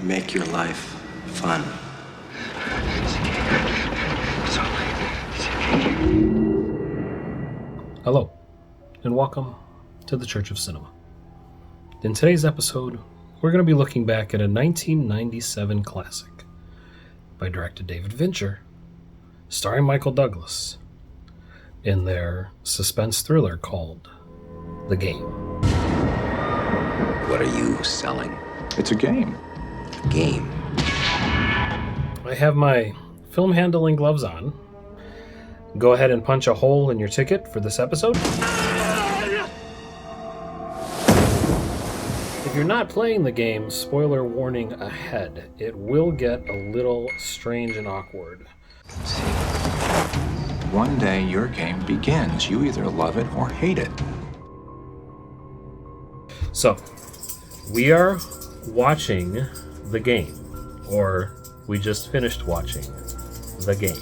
make your life fun. Hello, and welcome to the Church of Cinema. In today's episode, we're going to be looking back at a 1997 classic by director David Fincher, starring Michael Douglas, in their suspense thriller called The Game. What are you selling? It's a game. Game. I have my film handling gloves on. Go ahead and punch a hole in your ticket for this episode. If you're not playing the game, spoiler warning ahead. It will get a little strange and awkward. See, one day your game begins. You either love it or hate it. So, we are watching The Game, or we just finished watching The Game.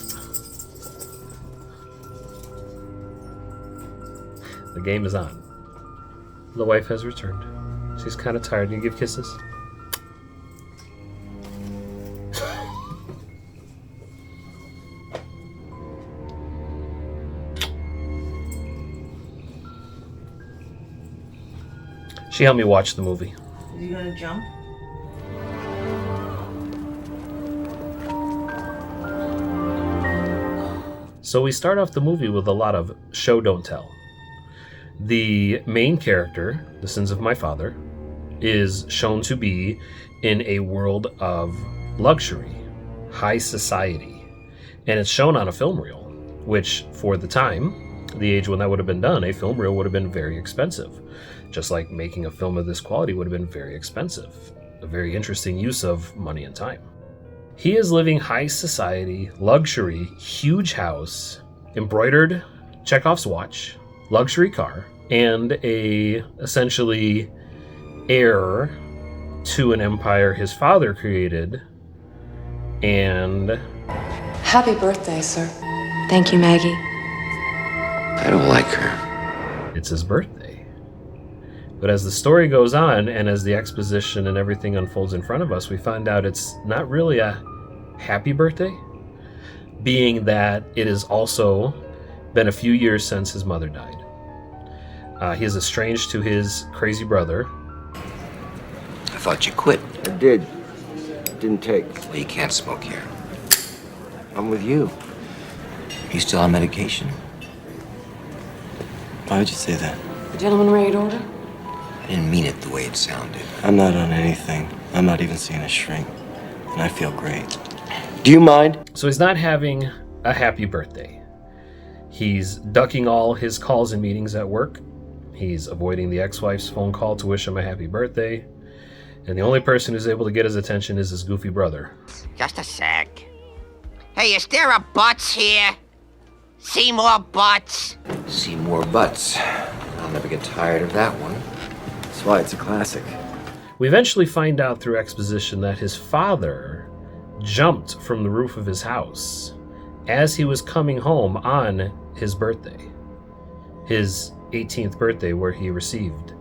The game is on. The wife has returned. She's kind of tired. You give kisses? She helped me watch the movie. Is he gonna jump? So we start off the movie with a lot of show don't tell. The main character, the sins of my father, is shown to be in a world of luxury, high society. And it's shown on a film reel, which for the time, the age when that would have been done, a film reel would have been very expensive. Just like making a film of this quality would have been very expensive. A very interesting use of money and time. He is living high society, luxury, huge house, embroidered Chekhov's watch, luxury car, and a essentially heir to an empire his father created. And happy birthday, sir. Thank you, Maggie. I don't like her. It's his birthday. But as the story goes on, and as the exposition and everything unfolds in front of us, we find out it's not really a happy birthday, being that it has also been a few years since his mother died. He is estranged to his crazy brother. I thought you quit. I did. Didn't take. Well, you can't smoke here. I'm with you. You still on medication? Why would you say that? The gentleman ready to order? I didn't mean it the way it sounded. I'm not on anything. I'm not even seeing a shrink. And I feel great. Do you mind? So he's not having a happy birthday. He's ducking all his calls and meetings at work. He's avoiding the ex-wife's phone call to wish him a happy birthday. And the only person who's able to get his attention is his goofy brother. Just a sec. Hey, is there a butts here? See more butts? See more butts. I'll never get tired of that one. That's why it's a classic. We eventually find out through exposition that his father jumped from the roof of his house as he was coming home on his birthday. His 18th birthday, where he received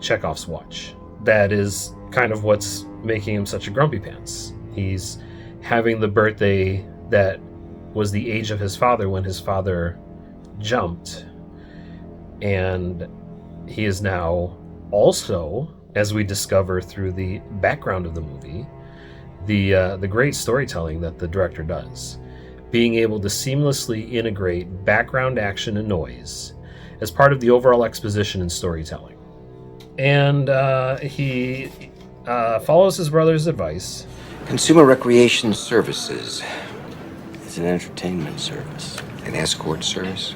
Chekhov's watch. That is kind of what's making him such a grumpy pants. He's having the birthday that was the age of his father when his father jumped. And he is now also, as we discover through the background of the movie, the great storytelling that the director does, being able to seamlessly integrate background action and noise as part of the overall exposition and storytelling. And he follows his brother's advice. Consumer Recreation Services. It's an entertainment service. An escort service.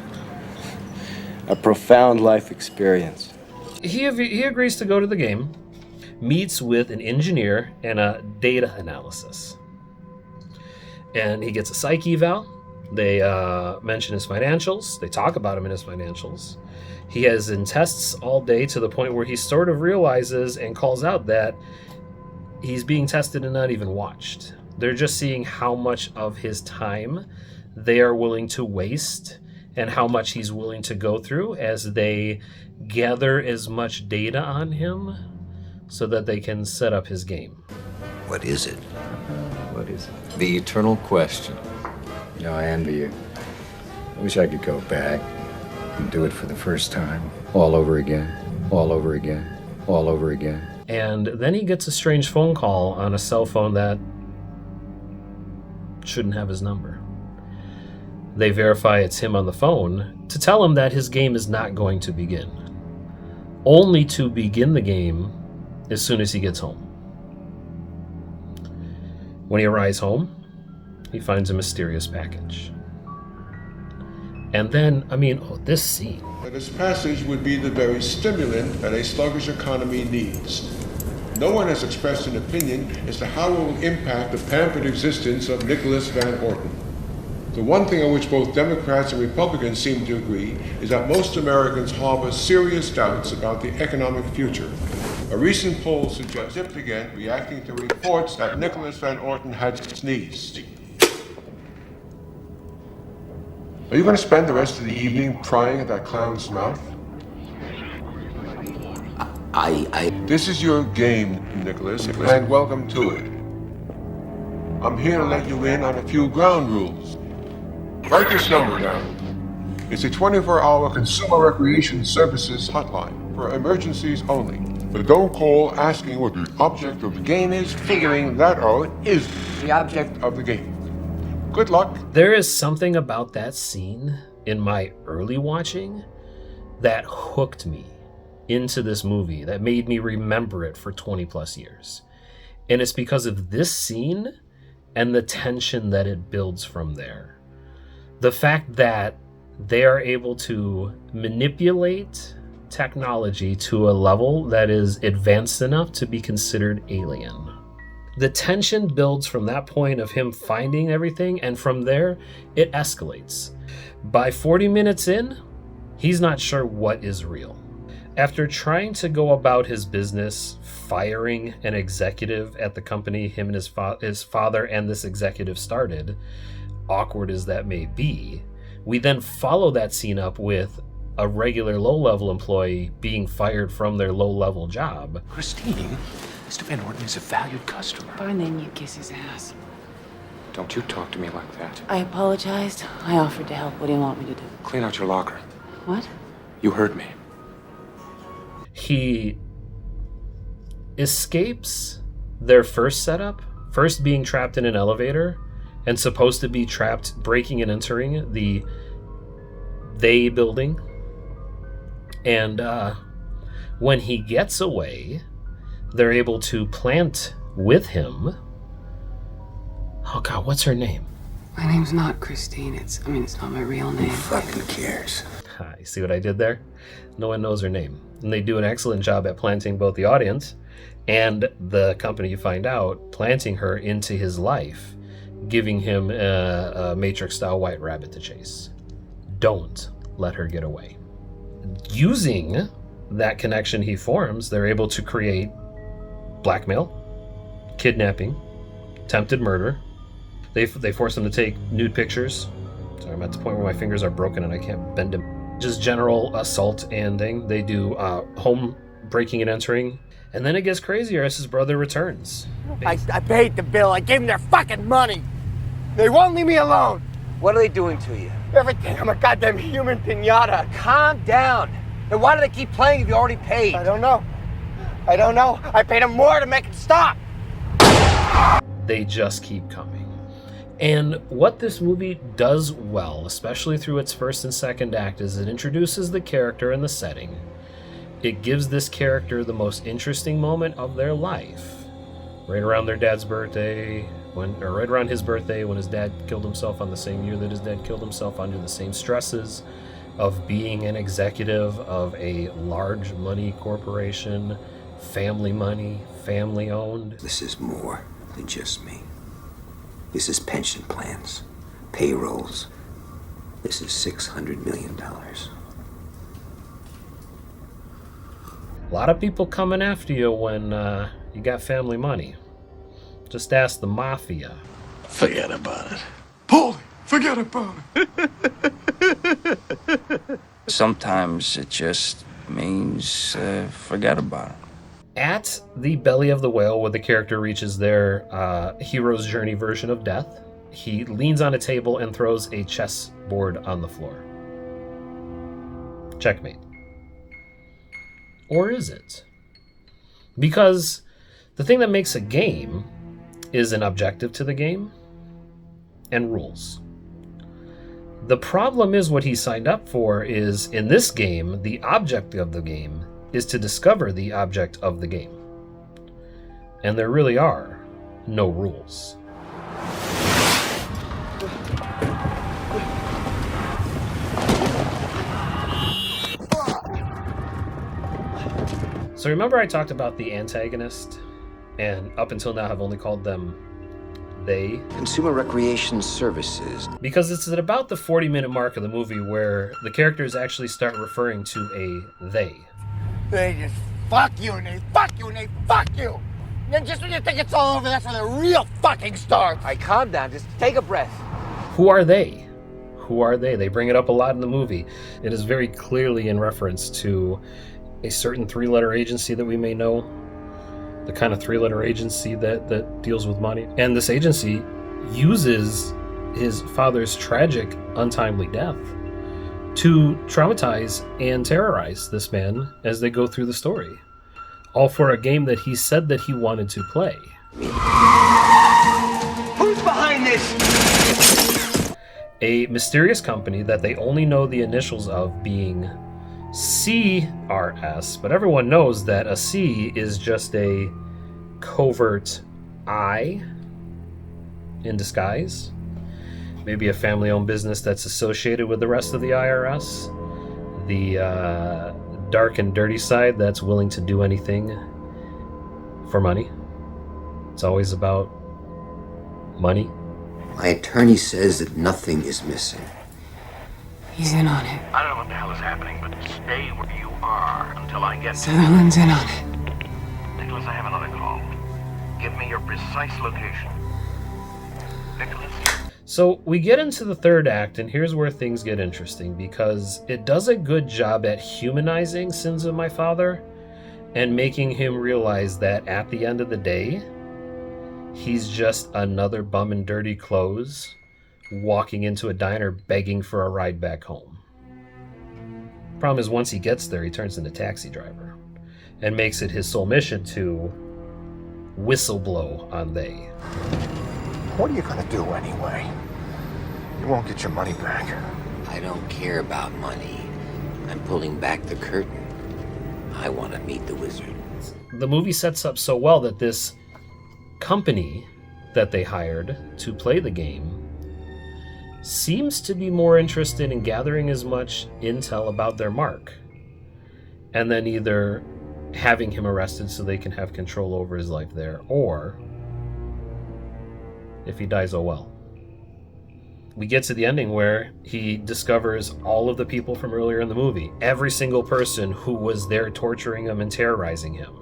A profound life experience. He agrees to go to the game, meets with an engineer and a data analysis. And he gets a psych eval. They mention his financials. They talk about him in his financials. He has in tests all day to the point where he sort of realizes and calls out that he's being tested and not even watched. They're just seeing how much of his time they are willing to waste and how much he's willing to go through as they gather as much data on him so that they can set up his game. What is it? What is it? The eternal question. You know, I envy you. I wish I could go back and do it for the first time. All over again. All over again. All over again. And then he gets a strange phone call on a cell phone that shouldn't have his number. They verify it's him on the phone to tell him that his game is not going to begin. Only to begin the game as soon as he gets home. When he arrives home, he finds a mysterious package. And then, this scene. This passage would be the very stimulant that a sluggish economy needs. No one has expressed an opinion as to how it will impact the pampered existence of Nicholas Van Orton. The one thing on which both Democrats and Republicans seem to agree is that most Americans harbor serious doubts about the economic future. A recent poll suggests zipped again, reacting to reports that Nicholas Van Orton had sneezed. Are you going to spend the rest of the evening prying at that clown's mouth? This is your game, Nicholas, and welcome to it. I'm here to let you in on a few ground rules. Write this number down. It's a 24-hour consumer recreation services hotline for emergencies only. But don't call asking what the object of the game is, figuring that out is the object of the game. Good luck. There is something about that scene in my early watching that hooked me into this movie, that made me remember it for 20 plus years. And it's because of this scene and the tension that it builds from there. The fact that they are able to manipulate technology to a level that is advanced enough to be considered alien. The tension builds from that point of him finding everything, and from there, it escalates. By 40 minutes in, he's not sure what is real. After trying to go about his business, firing an executive at the company him and his father and this executive started, awkward as that may be, we then follow that scene up with a regular low-level employee being fired from their low-level job. Christine, Mr. Van Orton is a valued customer. Fine, then you kiss his ass. Don't you talk to me like that. I apologized. I offered to help. What do you want me to do? Clean out your locker. What? You heard me. He escapes their first setup, first being trapped in an elevator and supposed to be trapped breaking and entering the they building. And when he gets away, they're able to plant with him. Oh God, what's her name? My name's not Christine. It's not my real name. Who fucking cares? You see what I did there? No one knows her name. And they do an excellent job at planting both the audience and the company, you find out, planting her into his life, giving him a Matrix-style white rabbit to chase. Don't let her get away. Using that connection he forms, they're able to create blackmail, kidnapping, attempted murder. They force him to take nude pictures. Sorry, I'm at the point where my fingers are broken and I can't bend them. Just general assault and thing. They do home breaking and entering. And then it gets crazier as his brother returns. I paid the bill. I gave them their fucking money. They won't leave me alone. What are they doing to you? Everything. I'm a goddamn human pinata. Calm down. Then why do they keep playing if you already paid? I don't know. I paid them more to make it stop. They just keep coming. And what this movie does well, especially through its first and second act, is it introduces the character and the setting. It gives this character the most interesting moment of their life. Right around their dad's birthday, right around his birthday, when his dad killed himself on the same year that his dad killed himself, under the same stresses of being an executive of a large money corporation, family money, family owned. This is more than just me. This is pension plans, payrolls. This is $600 million. A lot of people coming after you when you got family money. Just ask the mafia. Forget about it. Paulie, forget about it. Sometimes it just means forget about it. At the belly of the whale, where the character reaches their hero's journey version of death, he leans on a table and throws a chessboard on the floor. Checkmate. Or is it? Because the thing that makes a game is an objective to the game and rules. The problem is what he signed up for is, in this game, the object of the game is to discover the object of the game. And there really are no rules. So remember I talked about the antagonist, and up until now have only called them they? Consumer Recreation Services. Because it's at about the 40-minute mark of the movie where the characters actually start referring to a they. They just fuck you and they fuck you and they fuck you. And then just when you think it's all over, that's when the real fucking starts. All right, calm down. Just take a breath. Who are they? Who are they? They bring it up a lot in the movie. It is very clearly in reference to a certain three-letter agency that we may know. The kind of three-letter agency that deals with money. And this agency uses his father's tragic, untimely death to traumatize and terrorize this man as they go through the story. All for a game that he said that he wanted to play. Who's behind this? A mysterious company that they only know the initials of being CRS, but everyone knows that a C is just a covert I in disguise. Maybe a family-owned business that's associated with the rest of the IRS. The dark and dirty side that's willing to do anything for money. It's always about money. My attorney says that nothing is missing. He's in on it. I don't know what the hell is happening, but stay where you are until I get... Sutherland's in on it. Nicholas, I have another call. Give me your precise location. Nicholas? So we get into the third act, and here's where things get interesting, because it does a good job at humanizing Sins of My Father and making him realize that at the end of the day, he's just another bum in dirty clothes walking into a diner begging for a ride back home. Problem is, once he gets there, he turns into a taxi driver and makes it his sole mission to whistleblow on they. What are you gonna do anyway? You won't get your money back. I don't care about money. I'm pulling back the curtain. I want to meet the wizard. The movie sets up so well that this company that they hired to play the game seems to be more interested in gathering as much intel about their mark and then either having him arrested so they can have control over his life there, or if he dies, oh well. We get to the ending where he discovers all of the people from earlier in the movie, every single person who was there torturing him and terrorizing him,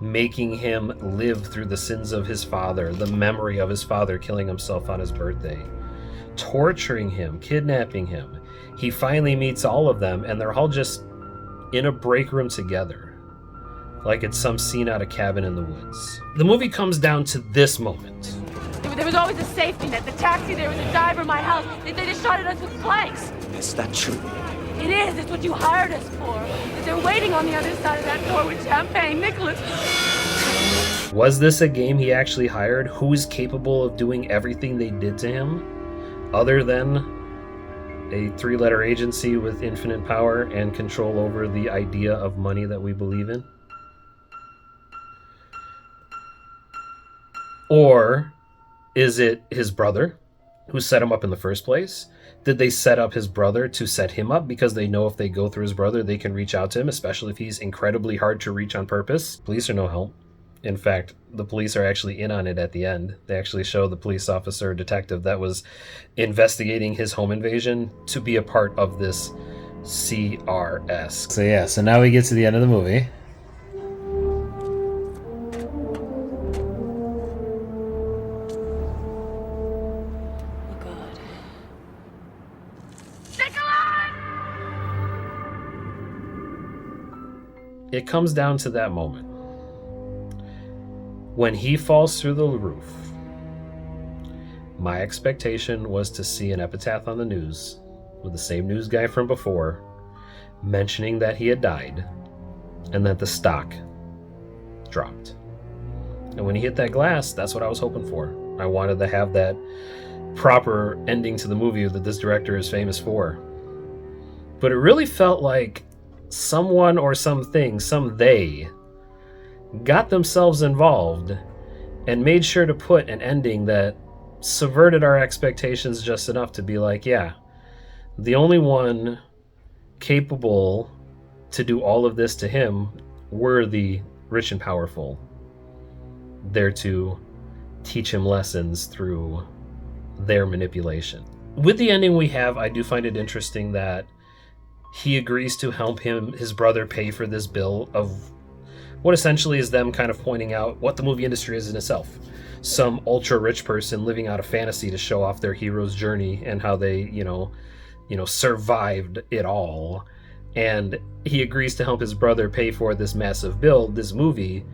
making him live through the sins of his father, the memory of his father killing himself on his birthday, torturing him, kidnapping him. He finally meets all of them, and they're all just in a break room together, like it's some scene out of Cabin in the Woods. The movie comes down to this moment. There was always a safety net. The taxi, there was a diver, my house. They just shot at us with planks. It's not true. It is. It's what you hired us for. They're waiting on the other side of that door with champagne. Nicholas. Was this a game he actually hired? Who is capable of doing everything they did to him, other than a three-letter agency with infinite power and control over the idea of money that we believe in? Or is it his brother who set him up in the first place? Did they set up his brother to set him up because they know if they go through his brother, they can reach out to him, especially if he's incredibly hard to reach on purpose? Police are no help. In fact, the police are actually in on it at the end. They actually show the police officer, detective that was investigating his home invasion to be a part of this CRS. So yeah, so now we get to the end of the movie. It comes down to that moment When he falls through the roof, my expectation was to see an epitaph on the news with the same news guy from before mentioning that he had died and that the stock dropped. And when he hit that glass, that's what I was hoping for. I wanted to have that proper ending to the movie that this director is famous for. But it really felt like someone or something, some they, got themselves involved and made sure to put an ending that subverted our expectations just enough to be like, yeah, the only one capable to do all of this to him were the rich and powerful, there to teach him lessons through their manipulation. With the ending we have, I do find it interesting that he agrees to help his brother pay for this bill of what essentially is them kind of pointing out what the movie industry is in itself. Some ultra rich person living out a fantasy to show off their hero's journey and how they, survived it all. And he agrees to help his brother pay for this massive bill, this movie,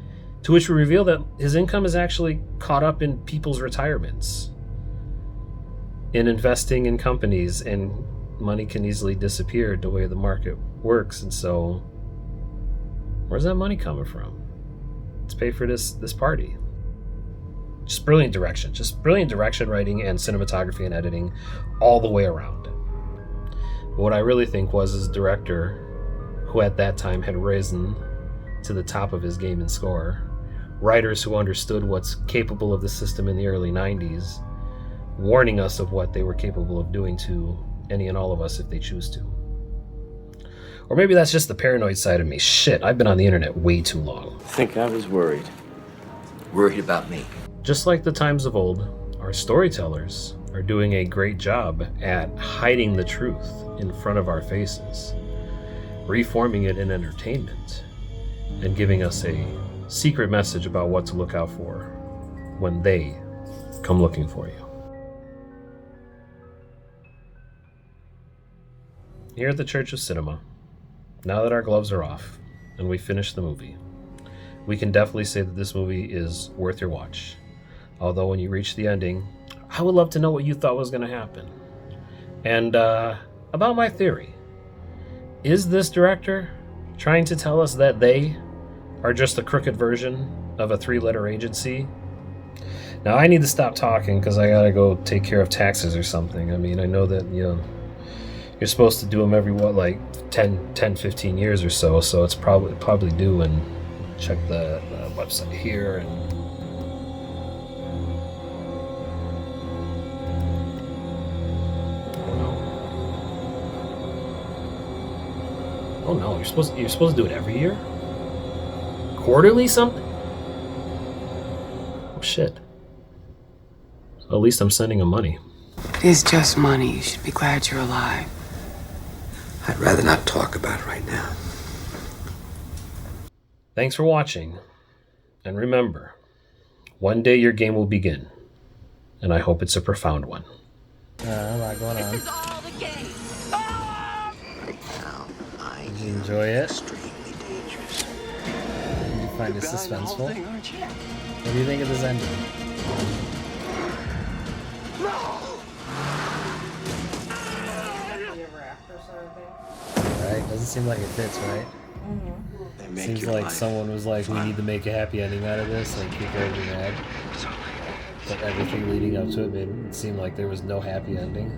to which we reveal that his income is actually caught up in people's retirements, in investing in companies, and money can easily disappear the way the market works. And so, where's that money coming from? Let's pay for this party. Just brilliant direction writing and cinematography and editing all the way around. But what I really think was his director, who at that time had risen to the top of his game and score, writers who understood what's capable of the system in the early 90s, warning us of what they were capable of doing to any and all of us if they choose to. Or maybe that's just the paranoid side of me. Shit, I've been on the internet way too long. I think I was worried. Worried about me. Just like the times of old, our storytellers are doing a great job at hiding the truth in front of our faces, reforming it in entertainment, and giving us a secret message about what to look out for when they come looking for you. Here at the Church of Cinema, now that our gloves are off and we finished the movie, we can definitely say that this movie is worth your watch. Although when you reach the ending, I would love to know what you thought was going to happen. And about my theory, is this director trying to tell us that they are just a crooked version of a 3-letter agency? Now I need to stop talking because I gotta go take care of taxes or something. I mean, I know that you're supposed to do them every 10, 15 years or so, so it's probably due. And check the website here. And oh no, you're supposed to do it every year? Quarterly something? Oh shit. So at least I'm sending him money. It is just money. You should be glad you're alive. I'd rather not talk about it right now. Thanks for watching. And remember, one day your game will begin. And I hope it's a profound one. A lot going on. This is all the game. Did you enjoy it? Did you find it suspenseful? What do you think of this ending? Right? Doesn't seem like it fits, right? Seems like someone was like, we need to make a happy ending out of this, like people are mad. But everything leading up to it made it seem like there was no happy ending.